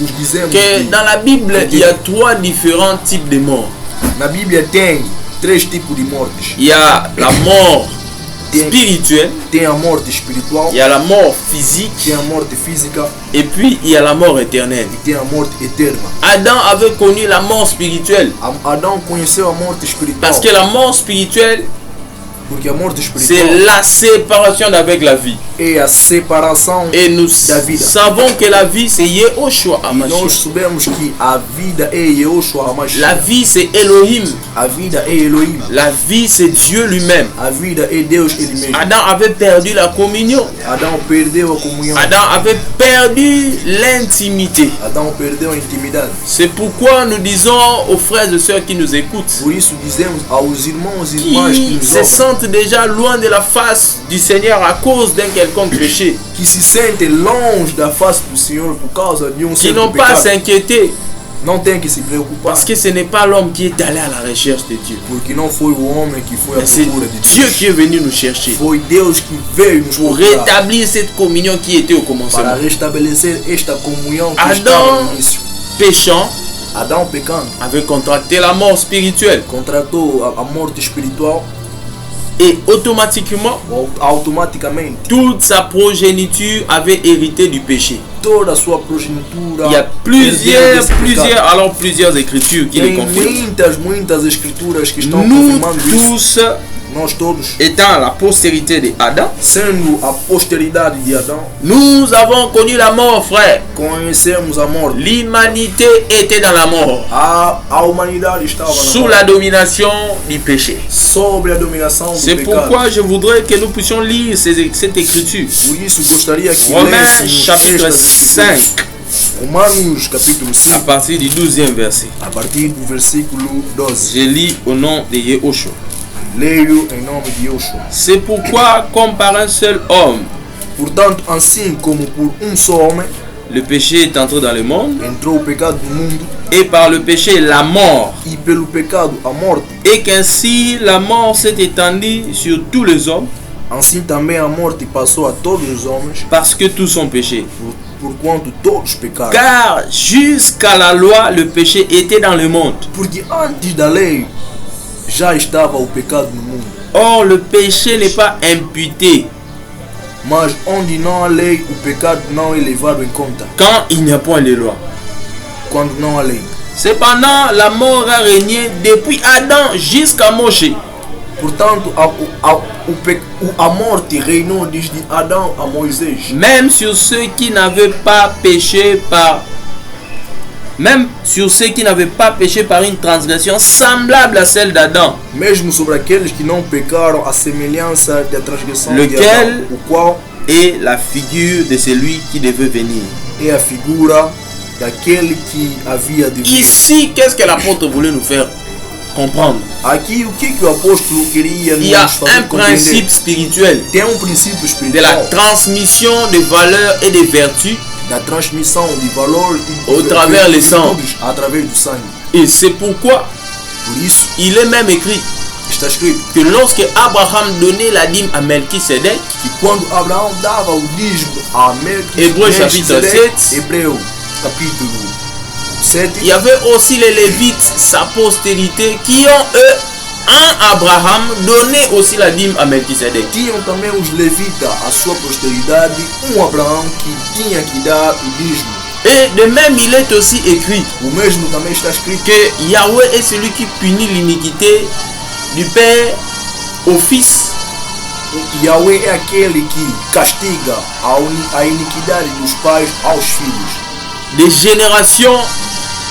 vos dizemos que que dans la Bible, il y a trois différents types de morts. na Bíblia tem três tipos de mortes. Il y a la mort spirituelle, Tem a morte espiritual, il y a la mort physique, tem a morte física et puis il y a la mort éternelle. e tem a morte eterna. Adam avait connu la mort spirituelle Adão conheceu a morte espiritual, parce que la mort spirituelle, porque a morte c'est espiritual la séparation d'avec la vie. é a separação. Et nous Da vida. savons que la vie, c'est Yehoshua Nós HaMashiach. sabemos que a vida é Yehoshua La HaMashiach. vie, c'est Elohim. A vida é Elohim. La vie, c'est Dieu lui-même. A vida é Deus Ele mesmo. Adam avait perdu la communion. Adão perdeu a comunhão. Adam avait perdu l'intimité. Adão perdeu a intimidade. C'est pourquoi nous disons aux frères et sœurs qui nous écoutent, Por isso dizemos aos irmãos e irmãs que qui nos se ouvem, sentent déjà loin de la face du Seigneur à cause d'un quelconque péché, que se sentem longe da face do Senhor por causa de um qui certo n'ont pas à pecado, s'inquiéter, não tem que se preocupar. Parce que ce n'est pas l'homme qui est allé à la recherche de Dieu. Porque não foi o homem que foi à Mais c'est procura de Dieu Deus. qui est venu nous chercher Foi Deus que veio nos pour procurar rétablir cette communion qui était au para commencement. restabelecer esta comunhão que Adam, estava no início. péchant, Adão pecando avait contracté la mort spirituelle contratou a morte espiritual et automatiquement, automaticamente. toute sa progéniture avait hérité du péché. Toda a sua progenitura. Il y a plusieurs écritures qui le Tem confirment. muitas escrituras que estão Nous confirmando isso. tous, Nós todos, étant la postérité d'Adam, sendo a posteridade de Adão, nous avons connu la mort, frère. conhecemos a morte. L'humanité était dans la mort, A humanidade estava sous na la morte, domination du péché. sobre a dominação do C'est pecado. pourquoi je voudrais que nous puissions lire cette écriture. Por isso gostaria que Romains lêssemos chapitre estas 5, escrituras. Romanos capítulo à 5, partir du 12e verset. a partir do versículo 12. Je lis au nom de Yehoshua. Leio em nome de Yoshua. C'est pourquoi, comme par un seul homme, Portanto, assim como por só homem le péché est entré dans le monde, entrou o pecado no mundo, et par le péché la mort, e pelo pecado a morte, et qu'ainsi la mort s'est étendue sur tous les hommes, assim também a morte passou a todos os homens, parce que tous ont péché. porquanto todos pecaram. Car jusqu'à la loi, le péché était dans le monde. Porque antes da lei já estava o pecado no mundo. Or, le péché n'est pas imputé Mas onde não há lei, o pecado não é levado em conta. quand il n'y a point de loi. Quando não há lei. Cependant, la mort a régné depuis Adam jusqu'à Moshe. Portanto, a morte reinou desde Adão a Moisés. Même sur ceux qui n'avaient pas péché par une transgression semblable à celle d'Adam, Mesmo sobre aqueles que não pecaram, a semelhança da transgressão de Lequel Adão, o qual est la figure de celui qui devait venir. é a figura daquele que havia de vir. Ici, qu'est-ce que l'apôtre voulait nous faire comprendre? Aqui, o que o apóstolo queria Il y a nos fazer un compreender? principe spirituel Tem princípio de la espiritual transmission de valeurs et de vertus, da transmissão de valor e Au travers les sangs. através do sangue. et c'est pourquoi Por isso, il est même écrit está escrito que lorsque Abraham donnait la dîme à Melchisedec, que quando Abraão dava o dízimo a Hébreux chapitre Melquisedeque, 7, Hebreu capítulo 7, il y avait aussi les Lévites, sa postérité, qui ont eux, en Abraham, donné aussi la dîme à Melchisedec. tinham também os levitas, a sua posteridade, Abraão que tinha que dar o dízimo. Et de même, il est aussi écrit O mesmo também está escrito que Yahweh est celui qui punit l'iniquité du Père au Fils que Yahweh é aquele que castiga a iniquidade dos pais aos filhos, de génération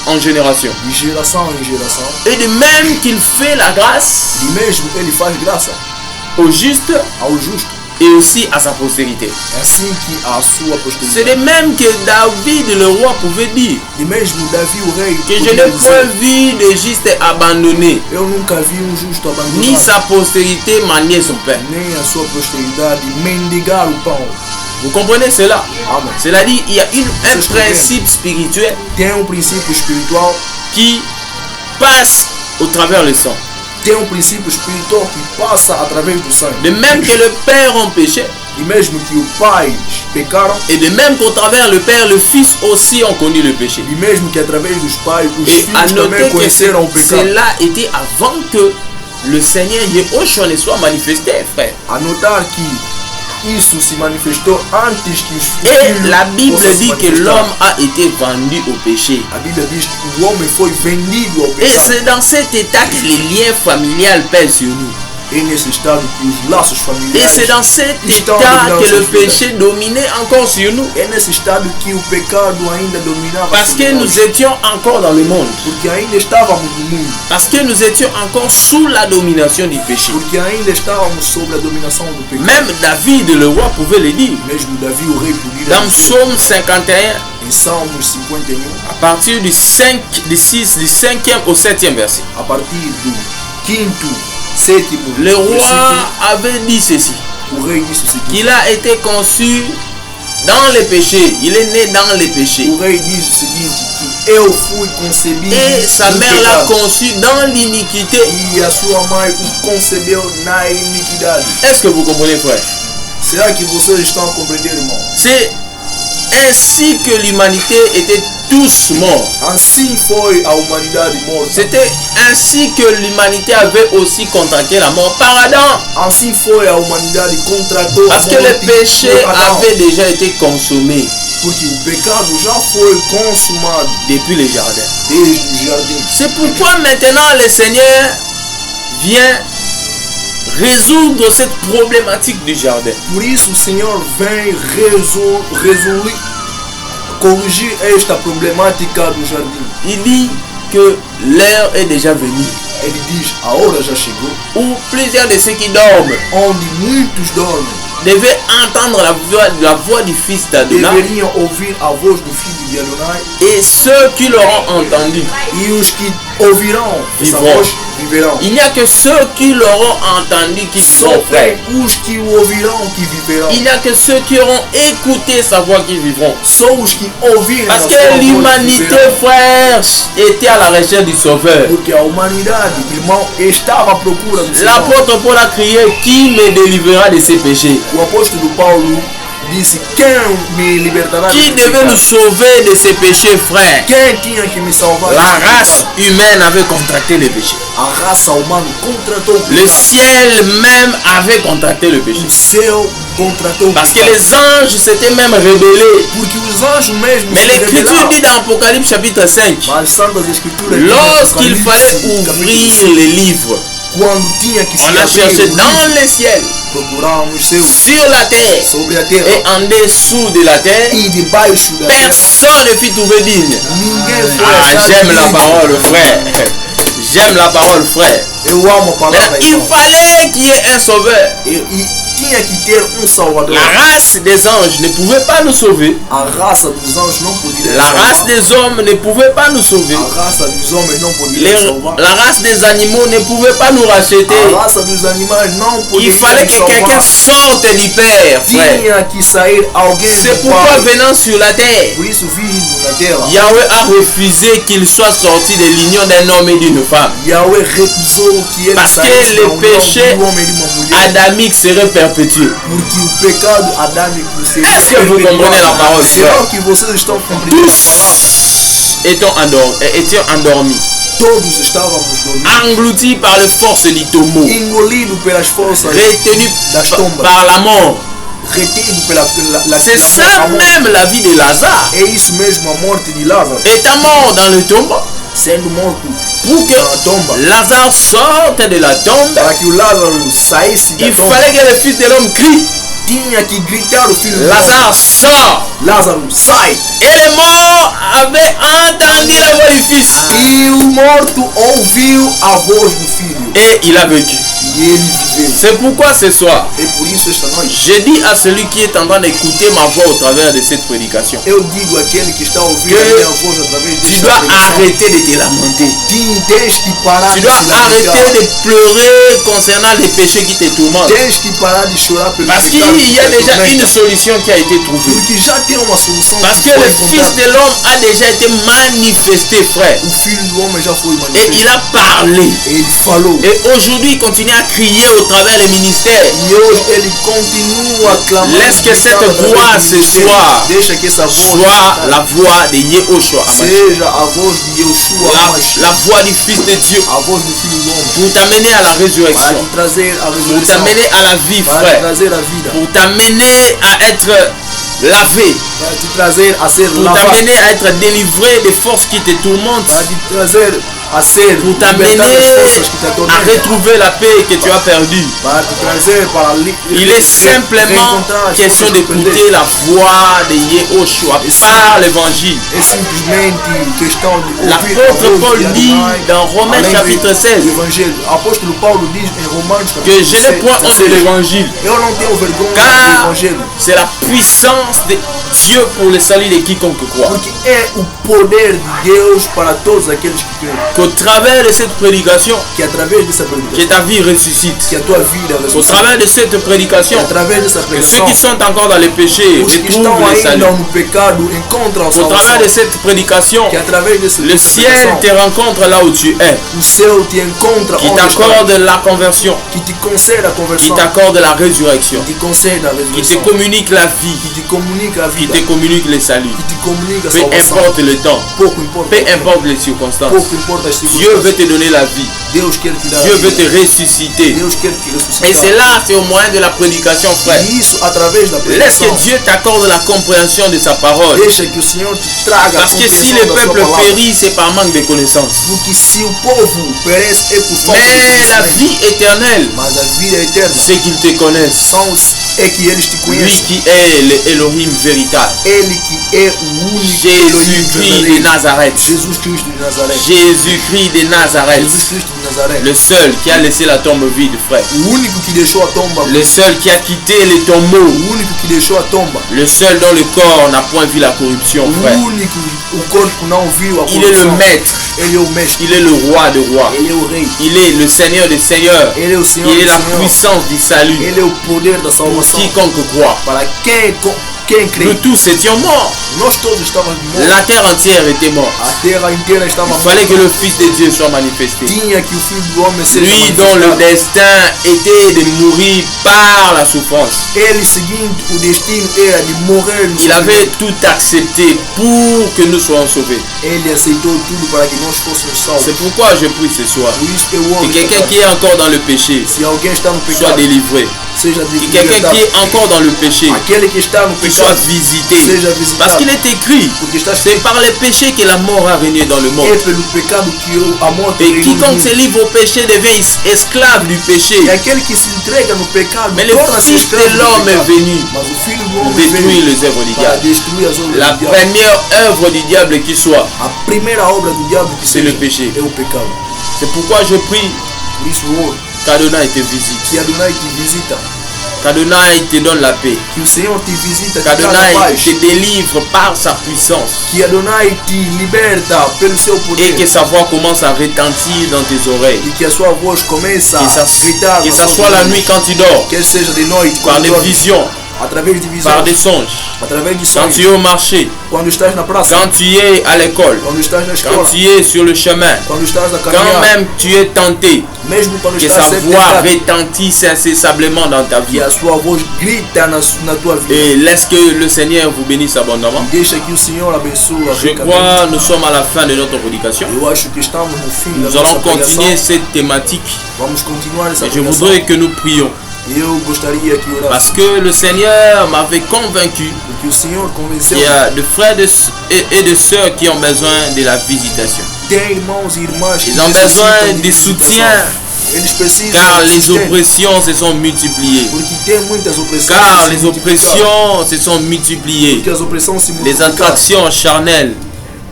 en génération. de geração em geração. Et de même qu'il fait la grâce E mesmo ele faz graça au juste ao justo, et aussi à sa postérité. é assim que a sua C'est de posteridade. même que David le roi pouvait dire E mesmo Davi o rei que je podia n'ai point dizer, vu de juste abandonné, eu nunca vi justo ni abandonado, sa postérité manier son père. nem a sua posteridade mendigar o pão. Vous comprenez cela? Amen. C'est-à-dire il y a un je principe spirituel Tem princípio espiritual, qui passe au travers le sang. tem princípio espiritual que passa através do sangue. De même que le Père ont péché, E mesmo que os pais pecaram, et de même qu'au travers le Père, le Fils aussi ont connu le péché. e mesmo que através dos pais, os Et à filhos noter também que conheceram o pecado. cela était avant que le Seigneur Yehoshua ne soit manifesté, frère. A notar que isso se manifestou antes que os Et filhos la Bible possam se dit que manifestar. l'homme a été vendu au péché. A Bíblia diz que o homem foi vendido ao Et pecado. c'est dans cet état que les liens familiales pèsent sur nous. É nesse estado que os laços Et familiares c'est dans cet estão état dominando que le suas vidas. péché dominait encore sur nous. É nesse estado que o pecado ainda dominava Parce sobre que nós. nous étions encore dans le monde. Porque ainda estávamos no mundo. Parce que nous étions encore sous la domination du péché. Porque ainda estávamos sob a dominação do pecado. Même David le roi pouvait le dire. Mesmo Davi, o rei, podia Dans dizer Psaume 51, em Salmos 51, à partir du 5e au 7e verset. a partir do 5º, 7º Le roi versículo, avait dit ceci, o rei disse o seguinte: qu'il a été conçu dans les péchés, il est né dans les péchés. o rei diz o seguinte, que eu fui concebido et sa no mère l'a pecado. conçu dans l'iniquité. E a sua mãe o concebeu na iniquidade. Est-ce que vous comprenez, frère? Será que vocês estão a compreender, irmão? C'est ainsi que l'humanité était tous morts. Assim foi a humanidade morta. C'était ainsi que l'humanité avait aussi contracté la mort par Adam. Assim foi a humanidade contratou a Parce que le morte péché por Adão. avait déjà été consommé Porque o pecado já foi consumado depuis le jardin. desde o jardim. C'est pourquoi maintenant le Seigneur vient résoudre cette problématique du jardin. Por isso o Senhor vem resolver, corrigir esta problemática do jardim. Il dit que l'heure est déjà venue Ele diz, a hora já chegou, où plusieurs de ceux qui dorment onde muitos dormem devaient entendre la voix du Fils d'Adonai, deveriam ouvir a voz do Filho de Adonai, et ceux qui l'auront entendu. e os que ouvirão essa Vivrão. voz viverão. Il n'y a que ceux qui l'auront entendu qui Só vivront, frère. os que o ouvirão que viverão. Il n'y a que ceux qui auront écouté sa voix qui vivront. Só os que ouvirem Parce a sua que voz l'humanité, viverão. frère, était à la recherche du Sauveur. Porque a humanidade, irmão, estava à procura do Senhor. L'apôtre Paul a crié: qui me délivrera de ses péchés? O apóstolo Paulo disse, quem me libertará Qui do devait pecado? nous sauver de ses péchés, frère? Quem tinha que me salvar? La race humaine avait contracté le péché. A raça humana contratou o Le pecado. ciel même avait contracté le péché. O céu contratou o Parce que pecado. les anges s'étaient même rebellés. Porque os anjos mesmo Mais se l'écriture rebelaram. dit dans Apocalypse chapitre 5, Mas Santas Escrituras dizem, lorsqu'il Apocalipse, fallait capítulo ouvrir 5, les livres, quando tinha que se on a abrir cherché o livro, dans le ciel, procuraram os céus sur la terre sobre a et terra en dessous de la terre. e debaixo da terra. Personne ne fut trouvé digne. Ninguém foi Ah, achado j'aime la digno. parole, frère. J'aime la parole, frère. Eu amo a Mais palavra, il irmão. fallait qu'il y ait un sauveur. E tinha que ter salvador. La race des anges ne pouvait pas nous sauver. A raça dos anjos não poderia La salvar. race des hommes ne pouvait pas nous sauver. A raça dos homens não poderia salvar. La race des animaux ne pouvait pas nous racheter. A raça dos animais não poderia Il fallait que quelqu'un salvar. sorte du Père, frère. Tinha que sair alguém C'est do pourquoi Pai. venant sur la terre, Por isso vindo na terra, Yahweh a refusé qu'il soit sorti de l'union d'un homme et d'une femme. Yahweh recusou que ele Parce que saísse le da união péché do homem e de uma mulher. Adamique serait perpétué. Porque o pecado adâmico seria Est-ce que vous perpetuado. comprenez la parole, Será frère? que vocês estão compreendendo a palavra? Étions endormis, Todos estávamos dormindo, engloutis par les forces du tombeau, engolidos pelas forças retenus das tombas, par la mort. retidos pela C'est ça a morte. même la vie de Lazare. É isso mesmo, a morte de Lázaro, Étant mort dans le tombeau, sendo morto pour que na tomba. Lazare sorte de la tombe, Para que o Lázaro saísse da il tomba, fallait que le Fils de l'homme crie: tinha que gritar o filho de Lazare, sort! Lázaro, sai! Et les morts avaient entendu la voix du Fils. E o morto ouviu a voz do filho Et il a vécu. e ele viveu. C'est pourquoi ce soir, E por isso esta noite je dis à celui qui est en train d'écouter ma voix au travers de cette prédication, eu digo àquele que está a ouvir Que a minha voz através tu desta dois pregação, arrêter de te lamenter. tens que parar Tu de dois se lamentar. arrêter de pleurer concernant les péchés qui te tourmentent. Tens que parar de chorar pelo Parce qu'il pecado que y a te déjà atormenta. une solution qui a été trouvée. Porque já tem uma solução Parce que que foi le Fils encontrada. de l'homme a déjà été manifesté, frère. O filho do homem já foi Et manifesto. il a parlé. E ele falou. Et aujourd'hui, il continue à crier au travers les ministères. E hoje ele continua clamando. Laisse que cette gritando através voix do ce ministério. soir Deixa que essa voz Soit la voix de Yehoshua, seja a voz de Yeshua la voix du Fils de Dieu, a voz do filho do homem. pour t'amener à la Para résurrection, te trazer a pour ressurreição. t'amener à la vie, Para te frère, trazer a vida. pour t'amener à être lavé, Para te trazer a ser pour lavado. t'amener à être délivré des forces qui te tourmentent, Para te trazer a ser pour t'amener libertar das forças que te à atormentam. retrouver la paix que tu as perdue. Para te trazer para Il est simplement question d'écouter la voix de Yehoshua par l'évangile. É simplesmente questão de ouvir a L'apôtre voz Paul de dit Adonai, dans Romains além chapitre do 16 Evangelho. O apóstolo Paulo diz em Romanos que je n'ai point honte de 16, l'évangile, eu não tenho vergonha do car Evangelho, c'est la puissance de Dieu pour le salut de quiconque croit. porque é o poder de Deus para todos aqueles que creio. Qu'au travers de cette prédication, Que através dessa que predicação, ta vie ressuscite. que a tua vida Au ressuscite. travers de cette Que prédication, através dessa que ceux pregação, qui sont encore dans les péchés os que retrouvent estão le salut. ainda no pecado encontram a Au travers salvação. de cette prédication, Que através dessa le ciel pregação, te rencontre là où tu es, o céu te encontra qui onde t'accorde está, la conversion, que te concede a qui conversão, t'accorde la résurrection, que te concede a qui te ressurreição, communique la vie, que te comunica a qui vida, te communique le salut. que te comunica a Peu salvação. importe le temps, Pouco importa, peu importe les circonstances, pouco importa as Dieu veut circunstâncias. te donner la vie, Deus quer te dar Dieu a veut te vida. ressusciter. Deus quer te Et ressuscitar. c'est là, c'est au moyen de la prédication, frère. E isso através da Laisse que pregação. Dieu t'accorde la compréhension de sa parole. Deixa que o Senhor te traga a Parce que si compreensão le da sua peuple palavra. périt, c'est par manque de connaissance. Porque se o povo perece é por falta de Mais la conhecimento. vie éternelle, Mas a vida eterna c'est qu'ils te connaissent. é que eles te Lui conhecem. qui est le Elohim véritable. Ele que é o único Jésus-Christ de Nazareth. Jesus Cristo de Nazaré. Jésus-Christ de Nazareth. Jesus Cristo de Nazaré. Le seul qui a laissé la tombe vide, frère. O único que deixou a tomba. Le seul qui a quitté les tombeaux. O único que deixou a tomba. Le seul dont le corps n'a point vu la corruption, frère. O único, o corpo não viu a Il est le corrupção. maître. Ele é o mestre. Il est le roi de rois. Ele é o rei. Il est le Seigneur des seigneurs. Ele é o Senhor Il est do la Senhor. puissance du salut. Ele é o poder da Pour salvação. quiconque croit. Para quem crê. Nous tous étions morts. Nós todos estávamos mortos. La terre entière était morte. A terra inteira estava Il fallait que le Fils de Dieu soit manifesté. Tinha que o Filho do Homem seja Lui dont le manifestado. destin était de mourir par la souffrance. Ele seguindo o destino era de morrer no Il avait tout accepté pour que nous soyons sauvés. Ele aceitou tudo para que nós fôssemos salvos. C'est pourquoi je prie ce soir Por isso eu que oro quelqu'un qui est encore dans le péché se alguém está no soit pecado, délivré. seja Que quelqu'un libertado. qui est encore dans le péché Aquele que está no qu'il soit pecado visité. seja visitado. Parce qu'il est écrit, Porque está c'est escrito, par les péchés que la mort a régné dans le monde. é pelo pecado que a morte Et reinou no quiconque se mundo. livre au péché devient esclave du péché. E aquele que se entrega no pecado Mais le torna-se Fils escravo de do l'homme est pecado. venu Mas o Filho do pour Homem détruire veio les œuvres du para diable. destruir as obras La do diabo. première œuvre du diable qui soit. A primeira obra do diabo que C'est seja le péché. é o pecado. C'est pourquoi je prie Por isso eu oro qu'Adonai te visite. que Adonai te visita, Qu'Adonai te donne la paix. que o Senhor te visita, te traz a Qu'Adonai paz, te délivre par sa puissance. que Adonai te liberta pelo seu Et poder que sa voix commence à retentir dans tes oreilles. e que a sua voz começa Que a gritar, ça nas suas soit la orelhas, nuit quand tu dors. quer seja de noite, Par quando des dormes, visions. através de Par des visões, songes. através de Quand sonhos, tu es au marché. quando estás na praça, Quand tu es à l'école. quando estás na Quand escola, tu es sur le chemin. quando estás na Quand caminhada, même tu es tenté. mesmo quando Que estás sa sempre voix tentado, retentisse incessamment dans ta vie. que a sua voz grita na tua vida. Et laisse que le Seigneur vous bénisse abondamment. Deixa que o Senhor abençoe a Je rica crois nous sommes à la fin de notre prédication. vida. Eu acho que estamos no fim da Nous nossa allons continuer pregação. cette thématique. Vamos continuar essa Et je pregação. voudrais que nous prions. Eu gostaria que orasse, Parce que le Seigneur m'avait convaincu porque o Senhor convenceu qu'il y a de frères et de sœurs qui ont besoin de la visitation. tem irmãos e irmãs que Ils ont necessitam besoin de de visitação. soutien. Eles precisam Car de les sustento, oppressions se sont multipliées. porque tem muitas opressões. Car que les se multiplicaram, oppressions se sont multipliées. porque as opressões se Les multiplicaram. attractions charnelles,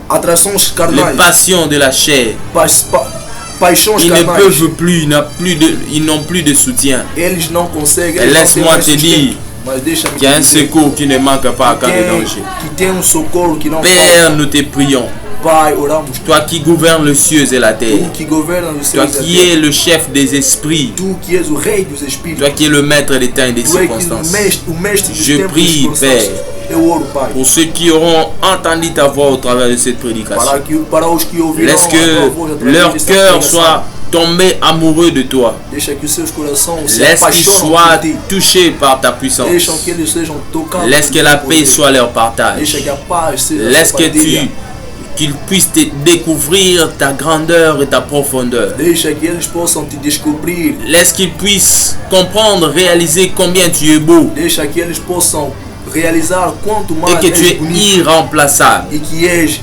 Atrações les carnais, passions de la chair. paixões Ils ne carnais. peuvent plus, ils n'ont plus de soutien. Eles não conseguem. Et eles não laisse-moi têm mais te sustento. dire Mas deixa-me qu'il y a un te dizer secours qui ne manque pas à cas de danger. que tem socorro que não Père, falta. nous te prions. Pai, oramos. Toi qui gouvernes les cieux et la terre. Tu que governa os Toi céus e a qui terra. es le chef des esprits. Tu que és o rei dos espíritos. Toi qui es le maître des temps et des Tu é que circonstances. o mestre dos Je tempos e prie, das circunstâncias. Eu oro, Pai, Pour ceux qui auront entendu ta voix au travers de cette prédication. para os que ouvirão Laisse a tua que voz através leur dessa cœur pregação. soit tombé amoureux de toi. Deixa que os seus corações se Laisse qu'ils apaixonem soient por ti. touchés par ta puissance. Deixam que eles sejam tocados. Laisse que la por paix ti. soit leur partage. Deixa que a paz seja Laisse sua que partilha. qu'ils puissent découvrir ta grandeur et ta profondeur. Deixa que eles possam te descobrir. Laisse qu'ils puissent comprendre, réaliser combien tu es beau Deixa que eles possam realizar quanto mais et que tu és es bonito irremplaçable e que és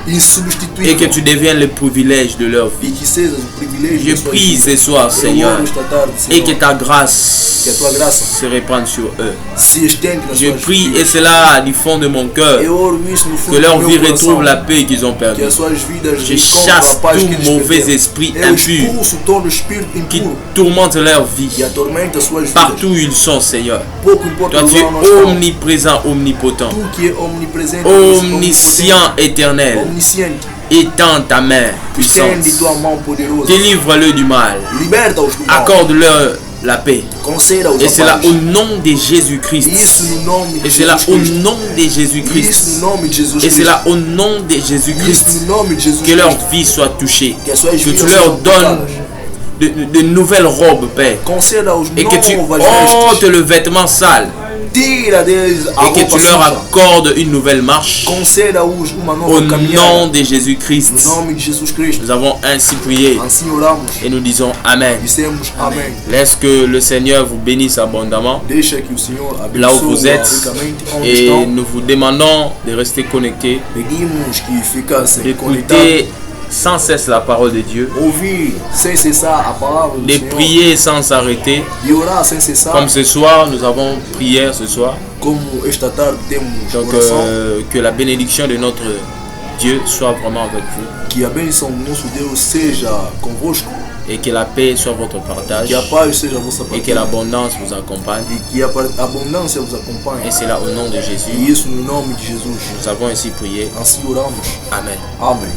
et insubstituível que tu deviennes le privilège de leur e vie. que sejas o privilégio Je da sua prie vida. ce soir, Eu Seigneur, oro esta tarde, et que Senhor, ta grâce Que a tua graça se répande sur eux. se estende nas Je suas prie, vidas. et cela du fond de mon cœur, Eu oro isso no fundo que leur do vie meu retrouve coração, la paix qu'ils ont que perdue. as suas vidas Je encontrem chasse a paz tout que eles mauvais perderam. esprit Eu impur expulso todo espírito qui impuro tourmente leur que vie. atormenta as suas vidas. Partout où ils sont, Seigneur. Pouco importa Toi, o tu es lugar onde nós estamos. omniprésent, omnipotent, Tu que é omnipresente, omniscient, éternel. onisciente. Étends ta main puissante. Estende tua mão poderosa. Délivre-le du mal. Liberta-os do mal. Accorde-leur la paix. Conceda-os Et a c'est là paz. au nom de Jésus-Christ. Isso no nome de Et c'est là Jesus au Cristo. nom de Isso Jésus-Christ. no nome de Jesus Et Cristo. c'est là au nom de Isso Jésus-Christ no nome de Jesus que leur Cristo. vie soit touchée. Que as suas Que vidas tu leur sejam donnes tocadas. de nouvelles robes, Père. Conceda-os Et que tu novas ôtes vestes. le vêtement sale. Tira deles a Et que roupa tu leur suja. accordes une nouvelle marche. Conceda-os uma Au nova nom caminhada. de Jésus-Christ. No nome de Jesus Cristo. Nous avons ainsi prié Assim oramos. et nous disons Amen. Dissemos amém. Laisse que le Seigneur vous bénisse abondamment Deixa que o Senhor là où vous abençoe êtes. ricamente onde Et estão. nous vous demandons de rester connectés, Pedimos que ficassem conectados. d'écouter sans cesse la parole de Dieu, Ouvir sem cessar a palavra do de Senhor. prier sans s'arrêter. De orar sem cessar. Comme ce soir, nous avons prière ce soir. Como esta tarde temos Donc oração. que la bénédiction de notre Dieu soit vraiment avec vous Que a bênção do nosso Deus seja convosco. et que la paix soit votre partage Que a paz seja a vossa et que partilha. l'abondance vous accompagne. E que a abundância vos acompanhe. Et c'est là au nom de E Jésus. isso no nome de Jesus. Nous avons ainsi prié. Assim oramos. Amen. Amém.